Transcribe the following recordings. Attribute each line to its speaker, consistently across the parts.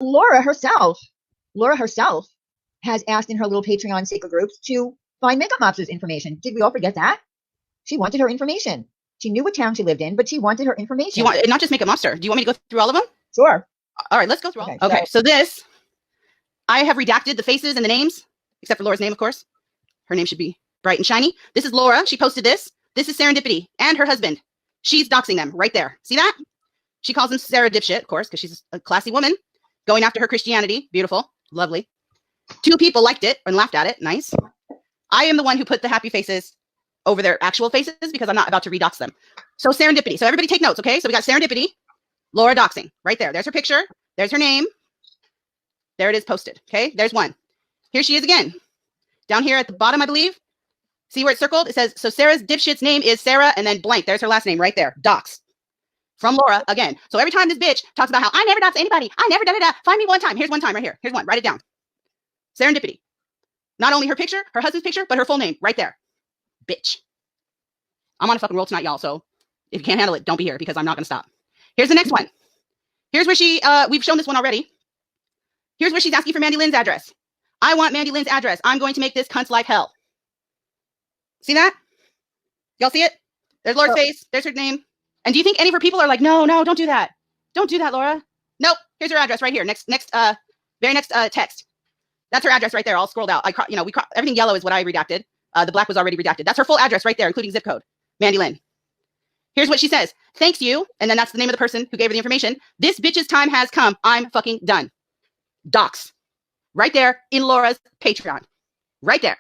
Speaker 1: Laura herself, Laura herself has asked in her little Patreon secret groups to find Makeup Mobster's information. Did we all forget that? She wanted her information. She knew what town she lived in, but she wanted her
Speaker 2: Do you
Speaker 1: information.
Speaker 2: want, not just Makeup Mobster, do you want me to go through all of them?
Speaker 1: Sure.
Speaker 2: All right, let's go through all. Okay, so this, I have redacted the faces and the names, except for Laura's name, of course. Her name should be bright and shiny. This is Laura. She posted this. This is Serendipity and her husband. She's doxing them right there. See that? She calls him Sarah Dipshit, of course, because she's a classy woman going after her Christianity. Beautiful. Lovely. 2 people liked it and laughed at it. Nice. I am the one who put the happy faces over their actual faces because I'm not about to redox them. So Serendipity. So everybody take notes, okay? So we got Serendipity, Laura doxing right there. There's her picture. There's her name. There it is posted. Okay, there's one. Here she is again. Down here at the bottom, I believe. See where it's circled? It says, so Sarah's dipshit's name is Sarah, and then blank. There's her last name right there. Dox. From Laura again. So every time this bitch talks about how I never dox anybody, I never da-da-da, find me one time. Here's one time right here. Here's one. Write it down. Serendipity. Not only her picture, her husband's picture, but her full name right there. Bitch. I'm on a fucking roll tonight, y'all. So if you can't handle it, don't be here because I'm not going to stop. Here's the next one. Here's where she, we've shown this one already. Here's where she's asking for Mandy Lynn's address. I want Mandy Lynn's address. I'm going to make this cunt's life hell. See that? Y'all see it? There's Laura's face. There's her name. And do you think any of her people are like, no, don't do that. Don't do that, Laura. Nope. Here's her address right here. Very next text. That's her address right there. All scrolled out. Everything yellow is what I redacted. The black was already redacted. That's her full address right there, including zip code. Mandy Lynn. Here's what she says. Thanks you. And then that's the name of the person who gave her the information. This bitch's time has come. I'm fucking done. Dox. Right there in Laura's Patreon. Right there.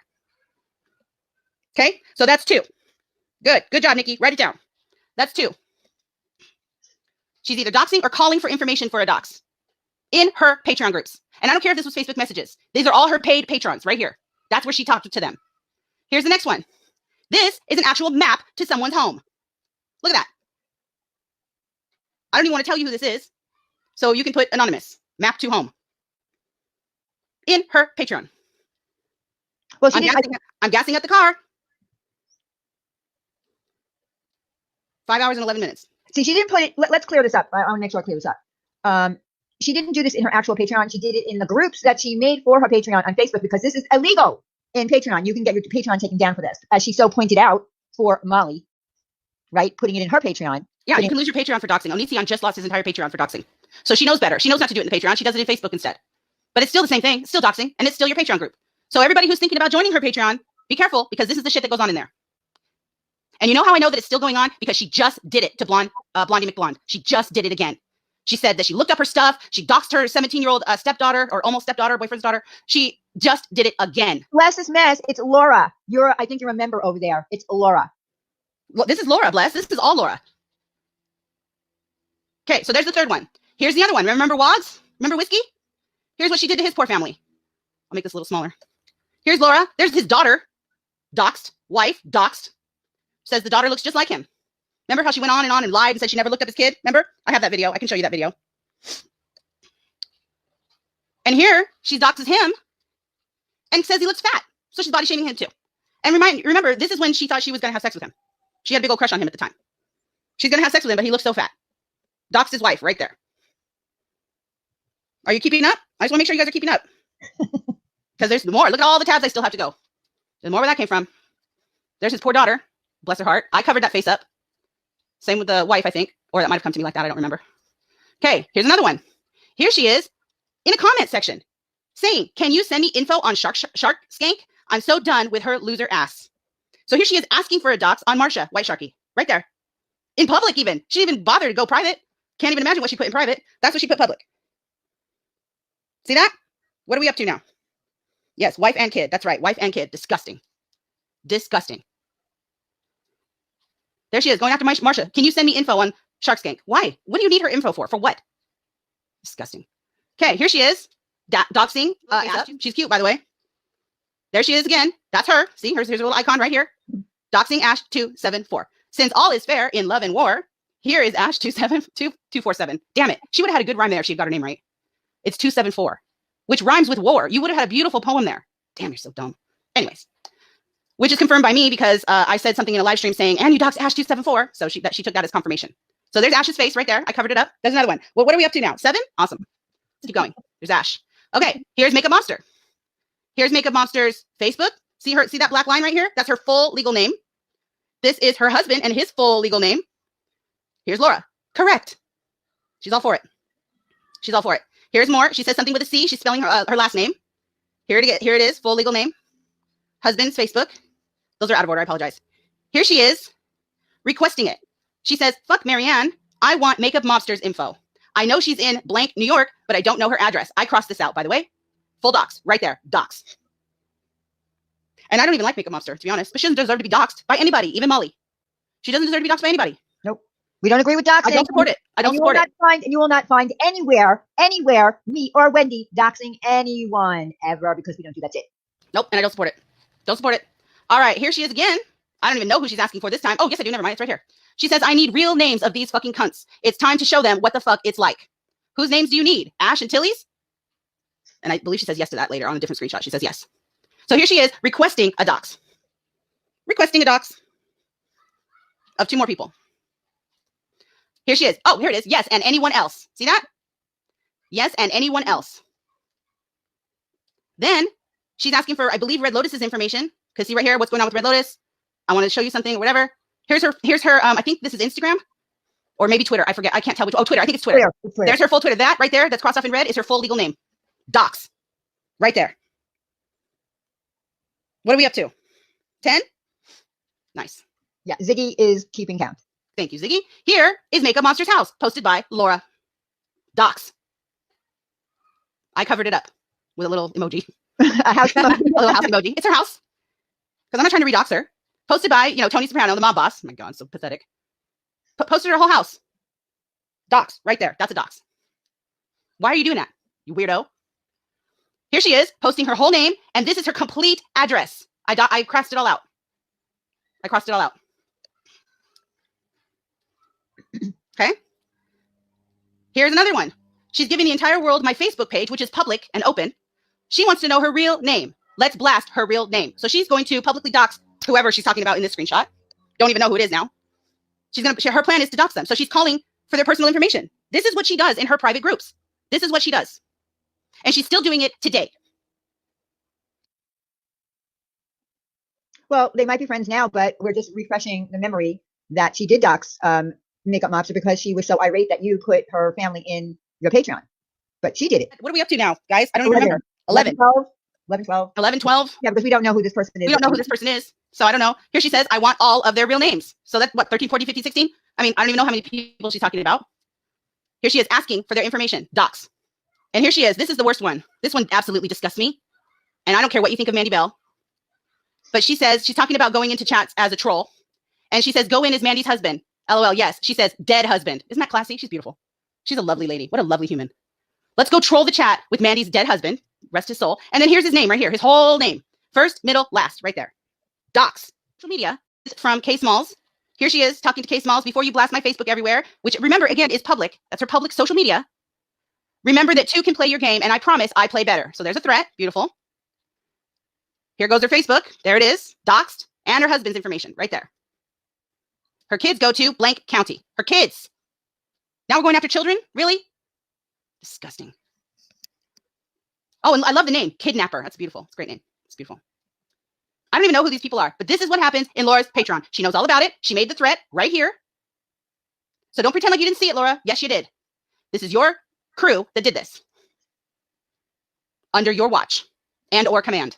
Speaker 2: Okay, so that's 2. Good job, Nikki. Write it down. That's 2. She's either doxing or calling for information for a dox in her Patreon groups. And I don't care if this was Facebook messages. These are all her paid patrons right here. That's where she talked to them. Here's the next one. This is an actual map to someone's home. Look at that. I don't even want to tell you who this is. So you can put anonymous. Map to home. In her Patreon. Well, I'm gassing up the car. 5 hours and 11 minutes.
Speaker 1: See, she didn't put it. Let's clear this up. I want to make sure I clear this up. She didn't do this in her actual Patreon. She did it in the groups that she made for her Patreon on Facebook because this is illegal in Patreon. You can get your Patreon taken down for this, as she so pointed out for Molly, right? Putting it in her Patreon.
Speaker 2: Yeah, you can lose your Patreon for doxing. Onision just lost his entire Patreon for doxing. So she knows better. She knows not to do it in the Patreon. She does it in Facebook instead. But it's still the same thing. It's still doxing, and it's still your Patreon group. So everybody who's thinking about joining her Patreon, be careful because this is the shit that goes on in there. And you know how I know that it's still going on? Because she just did it to Blondie McBlonde. She just did it again. She said that she looked up her stuff. She doxed her 17-year-old stepdaughter or almost stepdaughter, boyfriend's daughter. She just did it again.
Speaker 1: Bless this mess. It's Laura. I think you're a member over there. It's Laura.
Speaker 2: Well, this is Laura, Bless. This is all Laura. Okay, so there's the third one. Here's the other one. Remember Wads? Remember Whiskey? Here's what she did to his poor family. I'll make this a little smaller. Here's Laura. There's his daughter. Doxed. Wife. Doxed. Says the daughter looks just like him. Remember how she went on and lied and said she never looked up his kid? Remember? I have that video. I can show you that video. And here, she doxes him and says he looks fat. So she's body shaming him too. And remember, this is when she thought she was going to have sex with him. She had a big old crush on him at the time. She's going to have sex with him, but he looks so fat. Doxed his wife right there. Are you keeping up? I just want to make sure you guys are keeping up. Because there's more. Look at all the tabs I still have to go. There's more where that came from. There's his poor daughter. Bless her heart. I covered that face up. Same with the wife, I think. Or that might have come to me like that. I don't remember. Okay, here's another one. Here she is in a comment section saying, can you send me info on Shark Skank? I'm so done with her loser ass. So here she is asking for a dox on Marsha, White Sharky. Right there. In public even. She didn't even bother to go private. Can't even imagine what she put in private. That's what she put public. See that? What are we up to now? Yes, wife and kid. That's right. Wife and kid. Disgusting. Disgusting. There she is, going after Marsha. Can you send me info on Shark Skank? Why? What do you need her info for? For what? Disgusting. Okay, here she is. Doxing. She's cute, by the way. There she is again. That's her. See, here's a little icon right here. Doxing Ash 274. Since all is fair in love and war, here is Ash 247. Damn it. She would have had a good rhyme there if she got her name right. It's 274, which rhymes with war. You would have had a beautiful poem there. Damn, you're so dumb. Anyways. Which is confirmed by me because I said something in a live stream saying, and you doxed Ash 274. So she took that as confirmation. So there's Ash's face right there. I covered it up. There's another one. Well, what are we up to now? 7? Awesome. keep going. There's Ash. Okay, here's Makeup Monster. Here's Makeup Monster's Facebook. See that black line right here? That's her full legal name. This is her husband and his full legal name. Here's Laura. Correct. She's all for it. She's all for it. Here's more. She says something with a C. She's spelling her last name. Here it is. Full legal name. Husband's Facebook. Those are out of order. I apologize. Here she is requesting it. She says, fuck Marianne. I want Makeup Monster's info. I know she's in blank New York, but I don't know her address. I crossed this out, by the way. Full docs. Right there. Docs. And I don't even like Makeup Monster, to be honest. But she doesn't deserve to be doxxed by anybody, even Molly. She doesn't deserve to be doxxed by anybody.
Speaker 1: Nope. We don't agree with doxing.
Speaker 2: I don't support it. I don't support it.
Speaker 1: You will not find anywhere, me or Wendy doxing anyone ever, because we don't do that shit.
Speaker 2: Nope. And I don't support it. Don't support it. All right. Here she is again. I don't even know who she's asking for this time. Oh, yes, I do. Never mind. It's right here. She says, I need real names of these fucking cunts. It's time to show them what the fuck it's like. Whose names do you need? Ash and Tilly's? And I believe she says yes to that later on a different screenshot. She says yes. So here she is requesting a dox. Requesting a dox of 2 more people. Here she is. Oh, here it is. Yes, and anyone else. See that? Yes, and anyone else. Then she's asking for, I believe, Red Lotus's information. Because see right here, what's going on with Red Lotus? I want to show you something or whatever. Here's her, I think this is Instagram. Or maybe Twitter. I forget. I can't tell which. Oh, Twitter. I think it's Twitter. There's her full Twitter. That right there, that's crossed off in red, is her full legal name. Dox. Right there. What are we up to? 10? Nice.
Speaker 1: Yeah, Ziggy is keeping count.
Speaker 2: Thank you, Ziggy. Here is Makeup Monster's house, posted by Laura. Dox. I covered it up with a little emoji.
Speaker 1: A house emoji.
Speaker 2: A little house emoji. It's her house. Because I'm not trying to redox her. Posted by, Tony Soprano, the mob boss. Oh my God, so pathetic. Posted her whole house. Dox, right there. That's a dox. Why are you doing that, you weirdo? Here she is, posting her whole name, and this is her complete address. I crossed it all out. Okay? Here's another one. She's giving the entire world my Facebook page, which is public and open. She wants to know her real name. Let's blast her real name. So she's going to publicly dox whoever she's talking about in this screenshot. Don't even know who it is now. Her plan is to dox them. So she's calling for their personal information. This is what she does in her private groups. This is what she does. And she's still doing it today.
Speaker 1: Well, they might be friends now, but we're just refreshing the memory that she did dox Makeup Monster because she was so irate that you put her family in your Patreon. But she did it.
Speaker 2: What are we up to now, guys? I don't even remember.
Speaker 1: 11, 12.
Speaker 2: 11, 12.
Speaker 1: Yeah, because we don't know who this person is.
Speaker 2: We don't know who this person is. So I don't know. Here she says, I want all of their real names. So that's what, 13, 14, 15, 16? I mean, I don't even know how many people she's talking about. Here she is asking for their information. Dox. And here she is. This is the worst one. This one absolutely disgusts me. And I don't care what you think of Mandy Bell. But she says, she's talking about going into chats as a troll. And she says, go in as Mandy's husband. LOL, yes. She says, dead husband. Isn't that classy? She's beautiful. She's a lovely lady. What a lovely human. Let's go troll the chat with Mandy's dead husband. Rest his soul. And then here's his name right here. His whole name. First, middle, last. Right there. Dox. Social media from K Smalls. Here she is talking to K Smalls. Before you blast my Facebook everywhere, which remember, again, is public. That's her public social media. Remember that 2 can play your game, and I promise I play better. So there's a threat. Beautiful. Here goes her Facebook. There it is. Doxed. And her husband's information right there. Her kids go to blank county. Her kids. Now we're going after children? Really? Disgusting. Oh, and I love the name. Kidnapper. That's beautiful. It's a great name. It's beautiful. I don't even know who these people are, but this is what happens in Laura's Patreon. She knows all about it. She made the threat right here. So don't pretend like you didn't see it, Laura. Yes, you did. This is your crew that did this. Under your watch and or command.